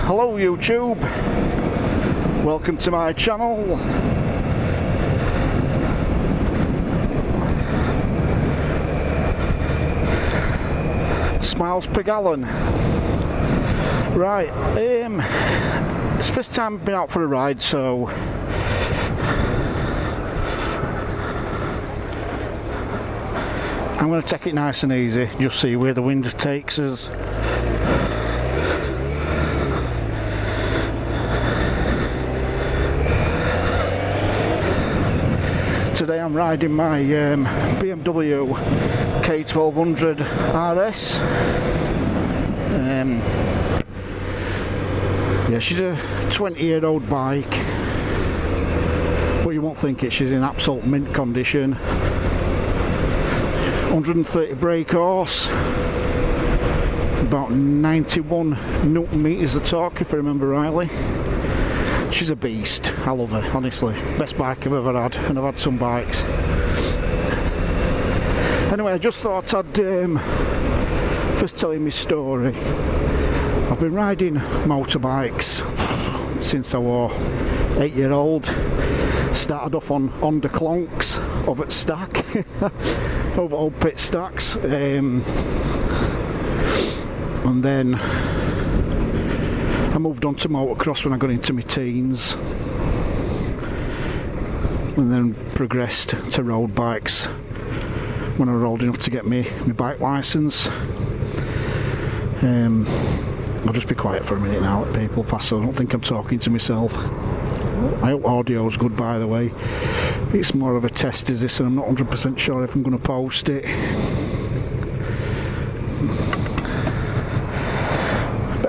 Hello YouTube, welcome to my channel. Smiles per gallon. Right, it's the first time I've been out for a ride, so I'm going to take it nice and easy, just see where the wind takes us. Today I'm riding my BMW K1200RS. Yeah, she's a 20-year-old bike, but you won't think it. She's in absolute mint condition. 130 brake horse, about 91 Newton meters of torque if I remember rightly. She's a beast. I love her, honestly. Best bike I've ever had, and I've had some bikes. Anyway, I just thought I'd first tell you my story. I've been riding motorbikes since I was 8-year-old. Started off on Honda Clonks over at Stack, over old pit stacks, and then I moved on to motocross when I got into my teens, and then progressed to road bikes when I was old enough to get my bike licence. I'll just be quiet for a minute now, let people pass, so I don't think I'm talking to myself. I hope audio's good, by the way. It's more of a test as this, and I'm not 100% sure if I'm going to post it.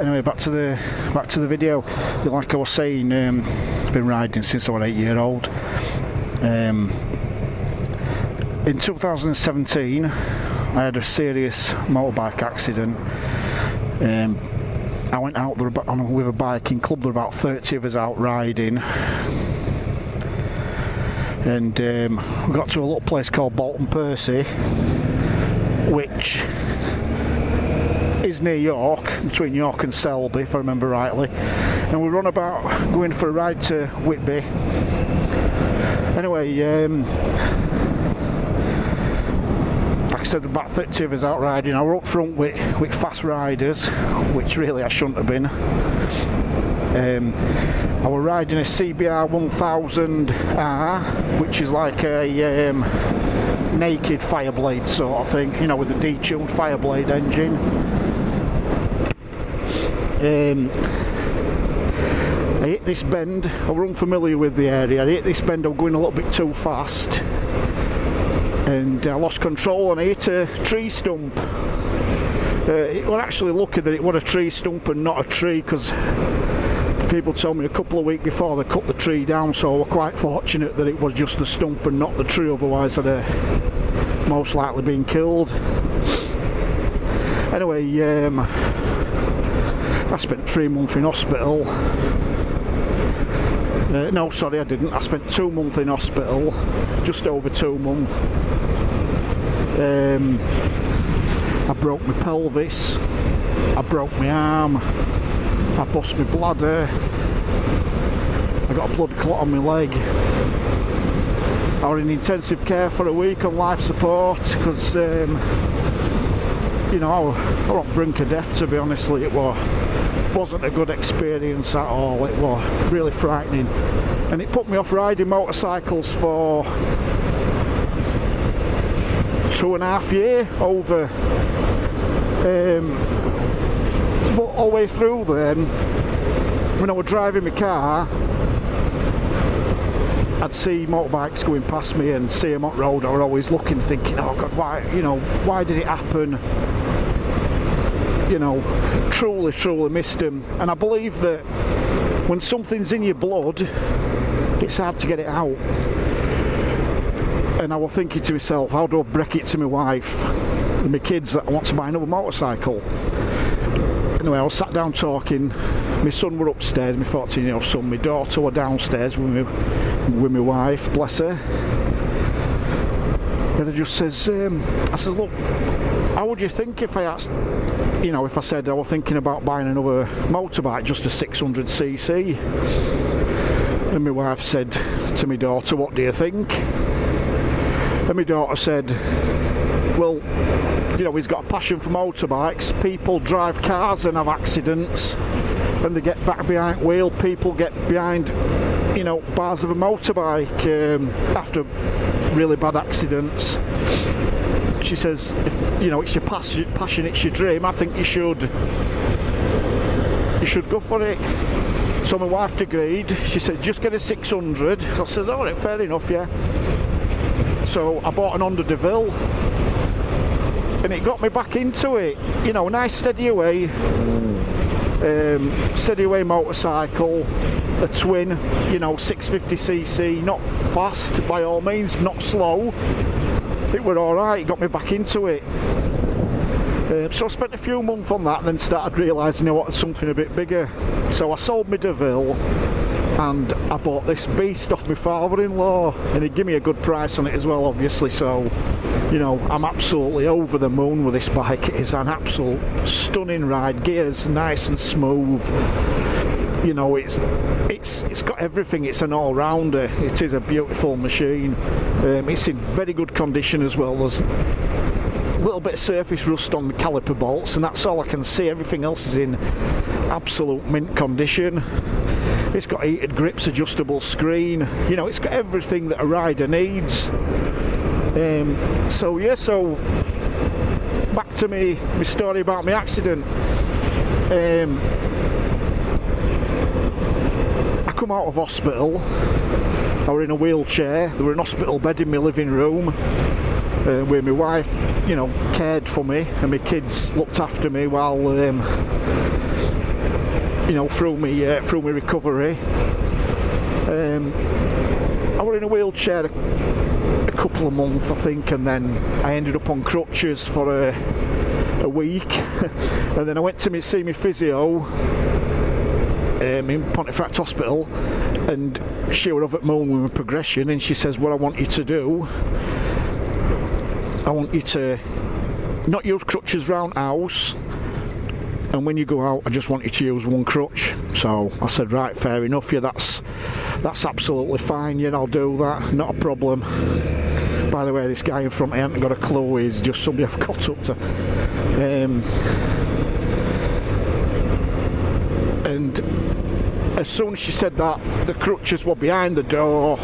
Anyway, back to the video. Like I was saying, I've been riding since I was 8-year-old. In 2017, I had a serious motorbike accident. I went out there with a biking club. There were about 30 of us out riding, and we got to a little place called Bolton Percy, which is near York, between York and Selby if I remember rightly, and we were on about going for a ride to Whitby. Anyway, like I said, about 30 of us out riding. I were up front with fast riders, which really I shouldn't have been. I were riding a CBR 1000R, which is like a naked Fireblade sort of thing, you know, with a detuned Fireblade engine. I hit this bend. I was unfamiliar with the area. I hit this bend. I was going a little bit too fast, and I lost control and I hit a tree stump. It was actually lucky that it was a tree stump and not a tree, because people told me a couple of weeks before they cut the tree down, so I was quite fortunate that it was just the stump and not the tree, otherwise I'd have most likely been killed. Anyway, I spent 3 months in hospital. No, sorry, I didn't. I spent 2 months in hospital, just over 2 months. I broke my pelvis, I broke my arm, I bust my bladder, I got a blood clot on my leg. I was in intensive care for a week on life support, because you know, I was on the brink of death, to be honest. It wasn't a good experience at all. It was really frightening, and it put me off riding motorcycles for 2.5 years over. But all the way through then, when I was driving my car, I'd see motorbikes going past me and see them on the road. I was always looking, thinking, oh God, why, you know, why did it happen? you know, truly missed him. And I believe that when something's in your blood, it's hard to get it out. And I was thinking to myself, how do I break it to my wife and my kids that I want to buy another motorcycle? Anyway, I was sat down talking. My son were upstairs, my 14-year-old son. My daughter were downstairs with my wife, bless her. And I just says, I says, look, how would you think if I asked, you know, if I said I was thinking about buying another motorbike, just a 600cc? And my wife said to my daughter, what do you think? And my daughter said, well, you know, he's got a passion for motorbikes. People drive cars and have accidents, and they get back behind wheel. People get behind, you know, bars of a motorbike after really bad accidents. She says, if you know it's your passion, it's your dream, I think you should go for it. So my wife agreed. She said, just get a 600. So I said, all right, fair enough, yeah. So I bought an Honda DeVille, and it got me back into it. You know, nice steady away motorcycle, a twin, you know, 650cc, not fast by all means, not slow. It were alright, it got me back into it. So I spent a few months on that and then started realising I wanted something a bit bigger. So I sold my DeVille and I bought this beast off my father-in-law, and he gave me a good price on it as well, obviously. So, you know, I'm absolutely over the moon with this bike. It is an absolute stunning ride, gears nice and smooth. You know, it's got everything. It's an all-rounder. It is a beautiful machine. It's in very good condition as well. There's a little bit of surface rust on the caliper bolts, and that's all I can see. Everything else is in absolute mint condition. It's got heated grips, adjustable screen. You know, it's got everything that a rider needs. So yeah, so back to my story about my accident. I come out of hospital. I were in a wheelchair. There were an hospital bed in my living room, where my wife, you know, cared for me, and my kids looked after me while, you know, through my recovery. I were in a wheelchair a couple of months, I think, and then I ended up on crutches for a week, and then I went to see my physio in Pontefract Hospital, and she were over at moon with my progression, and she says, what I want you to do, I want you to not use crutches round house, and when you go out I just want you to use one crutch. So I said, right, fair enough, yeah, that's absolutely fine, yeah, I'll do that, not a problem. By the way, this guy in front, I haven't got a clue, he's just somebody I've got up to. And as soon as she said that, the crutches were behind the door,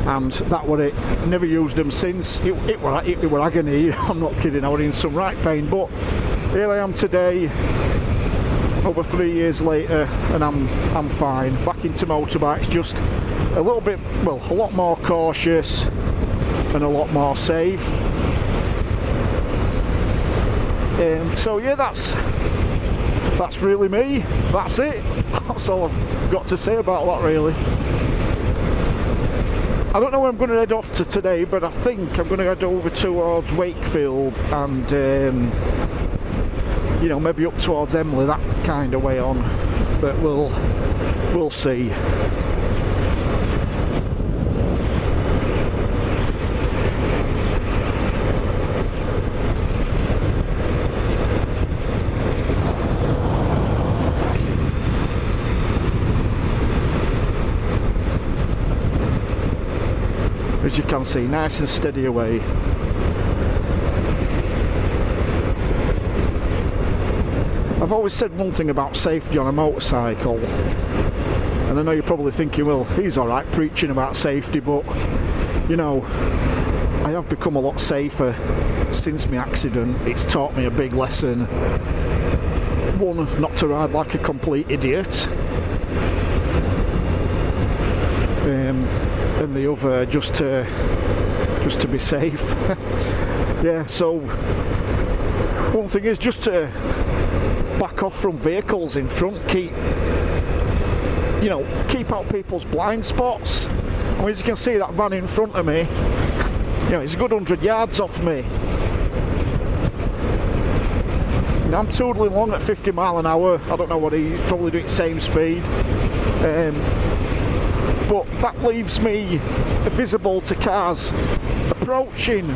and that were it. Never used them since. It were agony. I'm not kidding, I was in some right pain, but here I am today, over 3 years later, and I'm fine. Back into motorbikes, just a little bit, well, a lot more cautious and a lot more safe. So yeah, that's really me. That's it. That's all I've got to say about that, really. I don't know where I'm going to head off to today, but I think I'm going to head over towards Wakefield and you know, maybe up towards Emley, that kind of way on, but we'll see. As you can see, nice and steady away. I've always said one thing about safety on a motorcycle, and I know you're probably thinking, well, he's alright preaching about safety, but you know, I have become a lot safer since my accident. It's taught me a big lesson. One, not to ride like a complete idiot, and the other, just to be safe. Yeah, so One thing is just to back off from vehicles in front, keep out people's blind spots. I mean, as you can see, that van in front of me, it's a good 100 yards off me. And I'm tootling along at 50 mile an hour. I don't know what he's probably doing, same speed. But that leaves me visible to cars approaching,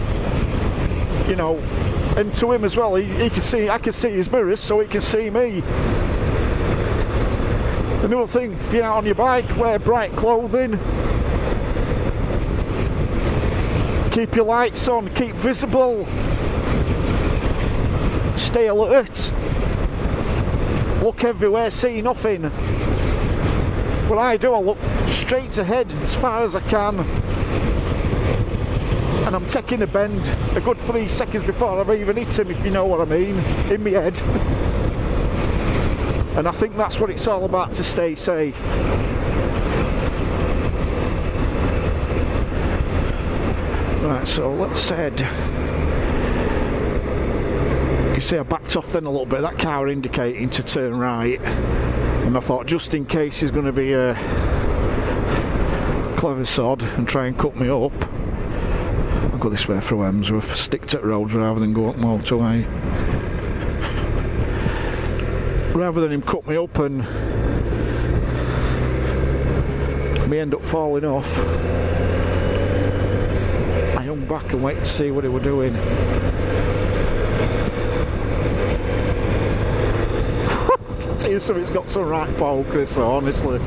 and to him as well. He can see, I can see his mirrors, so he can see me. Another thing, if you're out on your bike, wear bright clothing. Keep your lights on, keep visible. Stay alert. Look everywhere, see nothing. What I do, I look straight ahead as far as I can. And I'm taking a bend a good 3 seconds before I've even hit him, if you know what I mean, in my head. And I think that's what it's all about, to stay safe. Right, so let's head. You see I backed off then a little bit, that car indicating to turn right. And I thought, just in case he's going to be a clever sod and try and cut me up, I'll go this way through Hemsworth, stick to roads rather than go up motorway. Rather than him cut me up and me end up falling off, I hung back and waited to see what he were doing. Tell you something, it's got some right pokers though, honestly.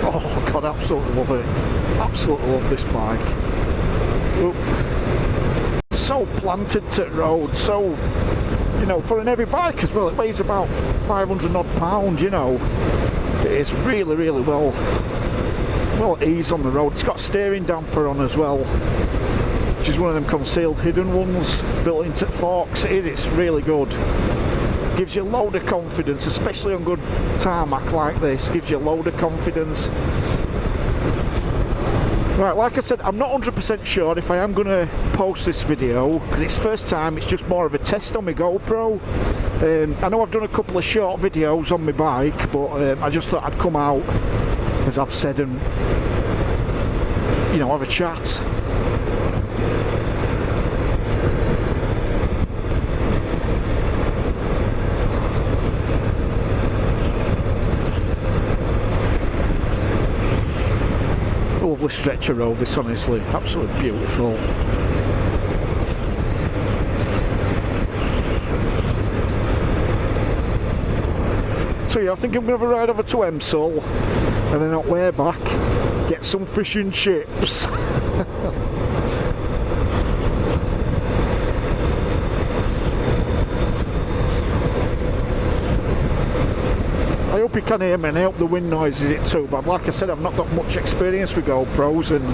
Oh God, absolutely love it. Absolutely love this bike. Oop. So planted to road, so, for an heavy bike as well. It weighs about 500 odd pounds, It is really, really well at ease on the road. It's got a steering damper on as well, which is one of them concealed hidden ones built into forks. It's really good. Gives you a load of confidence, especially on good tarmac like this. Gives you a load of confidence. Right, like I said, I'm not 100% sure if I am going to post this video, because it's first time. It's just more of a test on my GoPro. I know I've done a couple of short videos on my bike, but I just thought I'd come out, as I've said, and have a chat. Lovely stretch of road this, honestly, absolutely beautiful. So yeah, I think I'm going to have a ride over to Emsall and then on the way back get some fish and chips. I hope you can hear me, and I hope the wind noise isn't too bad. Like I said, I've not got much experience with GoPros and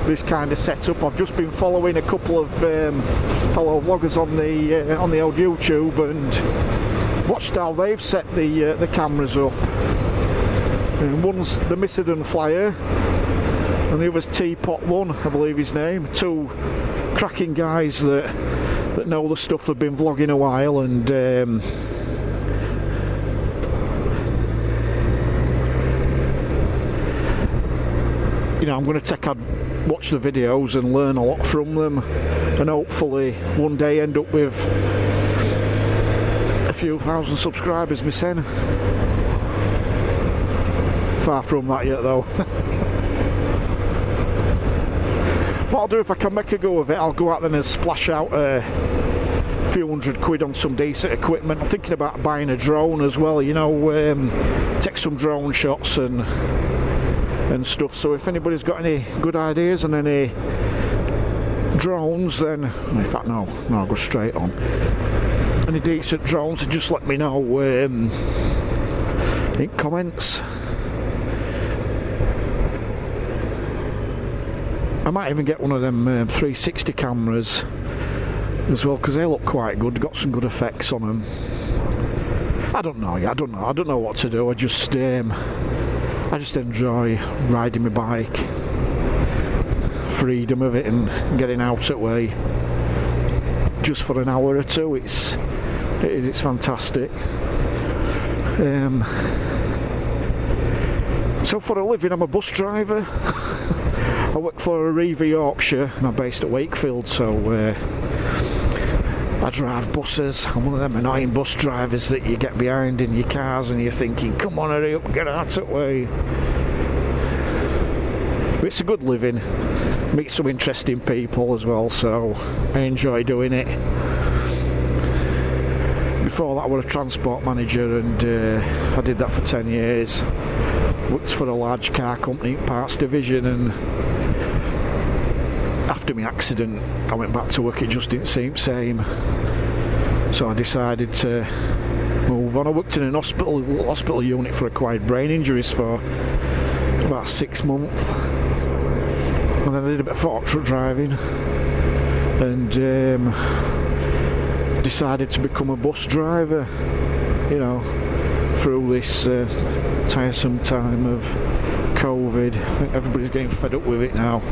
this kind of setup. I've just been following a couple of fellow vloggers on the old YouTube and watched how they've set the cameras up. And one's the Missiden Flyer, and the other's Teapot One, I believe his name. Two cracking guys that know the stuff. They've been vlogging a while, and I'm going to watch the videos and learn a lot from them, and hopefully one day end up with a few thousand subscribers myself. Far from that yet though. What I'll do, if I can make a go of it, I'll go out then and splash out a few £100 on some decent equipment. I'm thinking about buying a drone as well, take some drone shots and stuff. So if anybody's got any good ideas and any drones, then in fact no, I'll go straight on. Any decent drones, just let me know in comments. I might even get one of them 360 cameras as well, because they look quite good. Got some good effects on them. I don't know what to do. I just enjoy riding my bike, freedom of it, and getting out at way. just for an hour or two. It's fantastic. So for a living, I'm a bus driver. I work for Arriva Yorkshire and I'm based at Wakefield, so I drive buses. I'm one of them annoying bus drivers that you get behind in your cars and you're thinking, come on, hurry up, get out of the way. But it's a good living. Meet some interesting people as well, so I enjoy doing it. Before that I was a transport manager, and I did that for 10 years. Worked for a large car company, parts division, and after my accident I went back to work. It just didn't seem the same, so I decided to move on. I worked in an hospital unit for acquired brain injuries for about 6 months, and then I did a bit of fork truck driving, and decided to become a bus driver, you know, through this tiresome time of COVID. I think everybody's getting fed up with it now.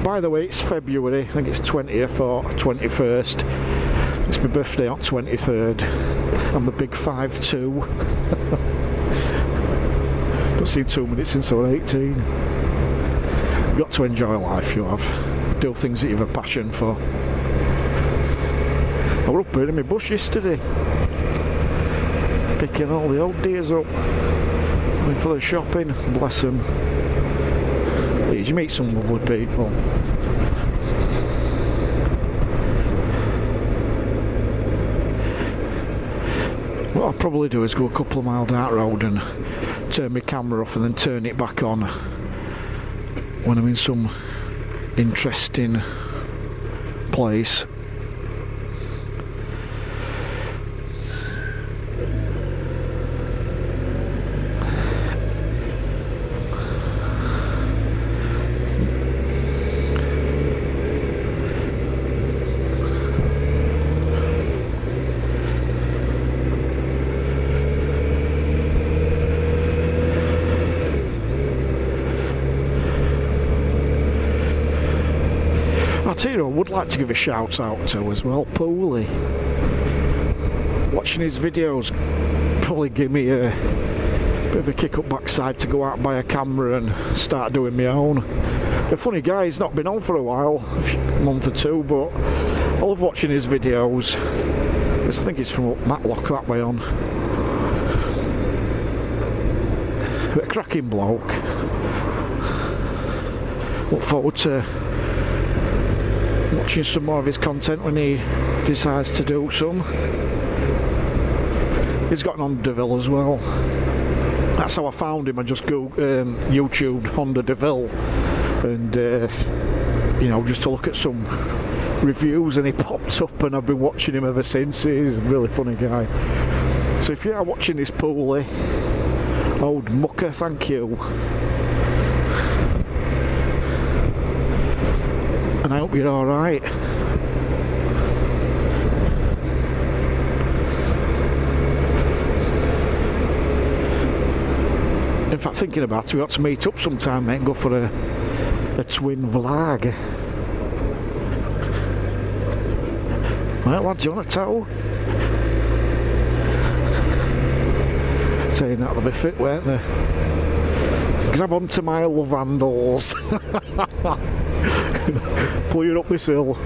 By the way, it's February, I think it's 20th or 21st. It's my birthday on 23rd. I'm the big 5'2". Don't seem 2 minutes since I was 18. You've got to enjoy life, you have. Do things that you have a passion for. I was up here in my bush yesterday, picking all the old deers up, going for the shopping. Bless them. You meet some lovely people. What I'll probably do is go a couple of miles down the road and turn my camera off and then turn it back on when I'm in some interesting place. I tell you, I would like to give a shout out to as well, Pooley. Watching his videos probably give me a bit of a kick up backside to go out and buy a camera and start doing my own. A funny guy, he's not been on for a while, a month or two, but I love watching his videos. I think he's from Matlock that way on. A cracking bloke. Look forward to watching some more of his content when he decides to do some. He's got an Honda DeVille as well. That's how I found him. I just YouTubed Honda DeVille, and you know, just to look at some reviews, and he popped up, and I've been watching him ever since. He's a really funny guy. So if you are watching this, Pooley, old mucker, thank you. And I hope you're alright. In fact, thinking about it, we ought to meet up sometime, mate, and go for a twin vlog. Right, lad, do you want a tow? Saying that'll be fit, won't they? Grab onto my love handles. Pull you up this hill.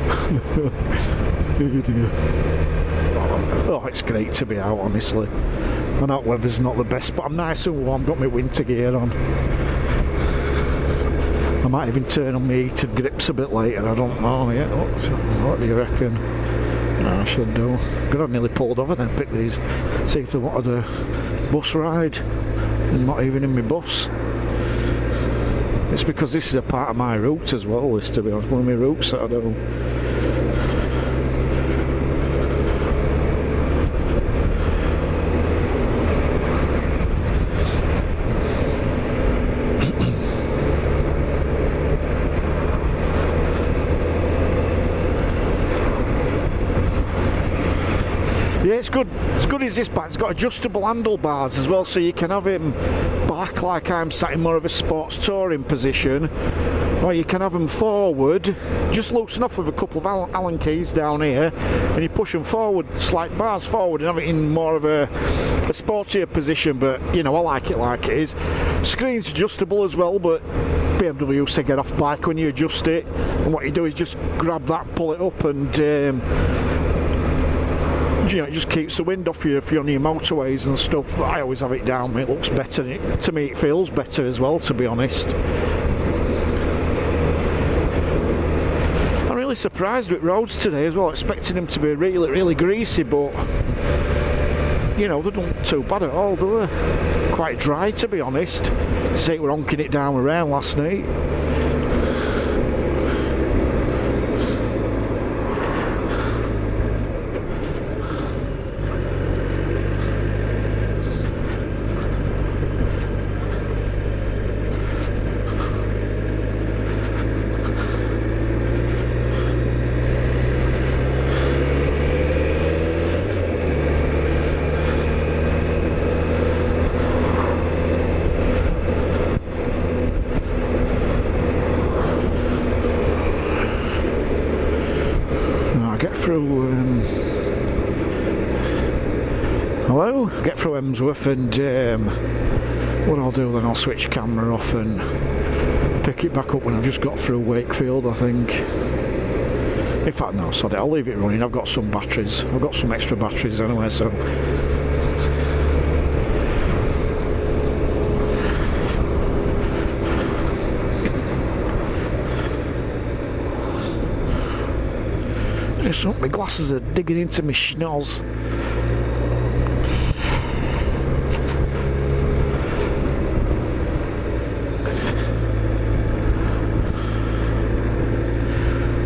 Oh, it's great to be out, honestly. I know weather's not the best, but I'm nice and warm, got my winter gear on. I might even turn on my heated grips a bit later, I don't know yet. What do you reckon? I should do. Could have nearly pulled over then, pick these, see if they wanted a bus ride. And not even in my bus. It's because this is a part of my route as well, this, to be honest, one of my routes that I do. Yeah, it's good. As good as this bike. It's got adjustable handlebars as well, so you can have him back like I'm sat in more of a sports touring position, or you can have them forward. Just loosen off with a couple of Allen keys down here, and you push them forward, slight bars forward, and have it in more of a sportier position. But you know, I like it is. Screen's adjustable as well, but BMW say get off bike when you adjust it, and what you do is just grab that, pull it up, and you know, it just keeps the wind off you if you're on your motorways and stuff. I always have it down, it looks better. To me it feels better as well, to be honest. I'm really surprised with roads today as well, expecting them to be really, really greasy, but you know, they don't look too bad at all, do they? Quite dry, to be honest. Say we're honking it down around last night. Get through Emsworth, and what I'll do then, I'll switch camera off and pick it back up when I've just got through Wakefield, I think. In fact, no, sorry, I'll leave it running. I've got some batteries. I've got some extra batteries anyway, so. My glasses are digging into my schnoz.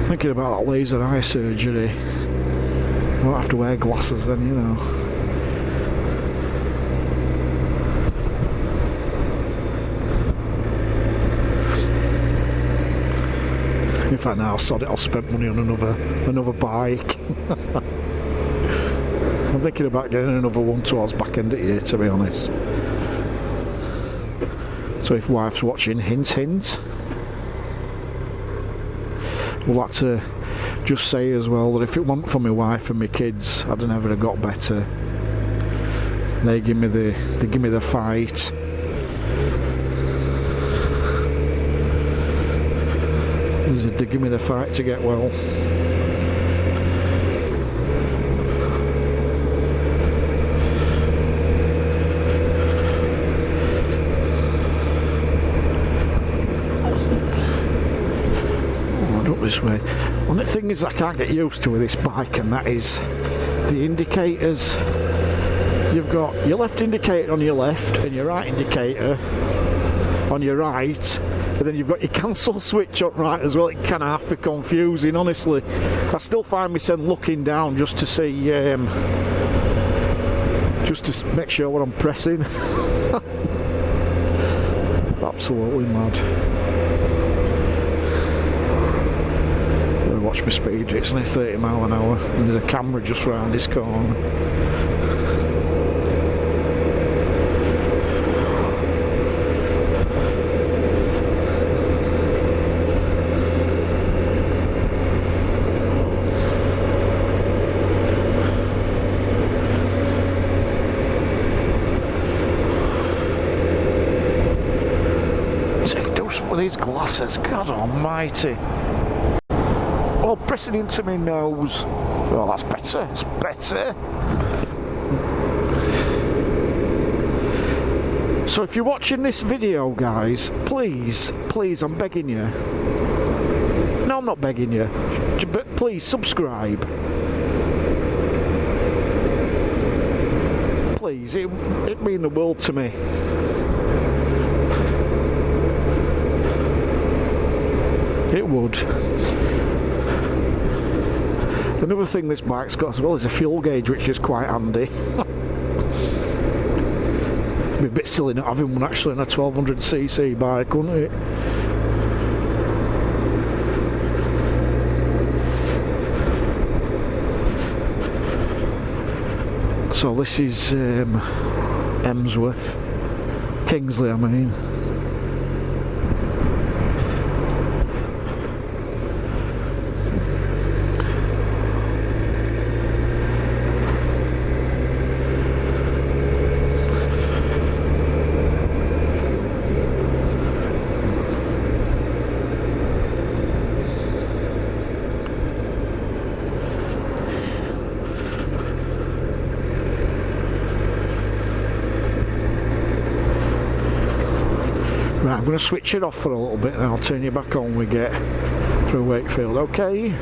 Thinking about that laser eye surgery. I won't have to wear glasses then, you know. In fact, now I'll spend money on another bike. I'm thinking about getting another one towards back end of the year, to be honest. So if wife's watching, hint hint. I'd like to just say as well that if it weren't for my wife and my kids, I'd never have got better. They give me the fight. They give me the fight to get well. This way. One of the things I can't get used to with this bike, and that is the indicators. You've got your left indicator on your left and your right indicator on your right, and then you've got your cancel switch up right as well. It can half be confusing, honestly. I still find myself looking down just to see, just to make sure what I'm pressing. Absolutely mad. Watch my speed, it's only 30 mile an hour, and there's a camera just round this corner. Do something with these glasses, God almighty. Oh, pressing into my nose. Oh, that's better. It's better. So if you're watching this video, guys, please, I'm begging you. No, I'm not begging you. But please, subscribe. Please, it'd mean the world to me. It would. Another thing this bike's got as well is a fuel gauge, which is quite handy. It'd be a bit silly not having one actually on a 1200cc bike, wouldn't it? So this is Emsworth, Kingsley I mean. Right, I'm going to switch it off for a little bit and I'll turn you back on when we get through Wakefield, okay?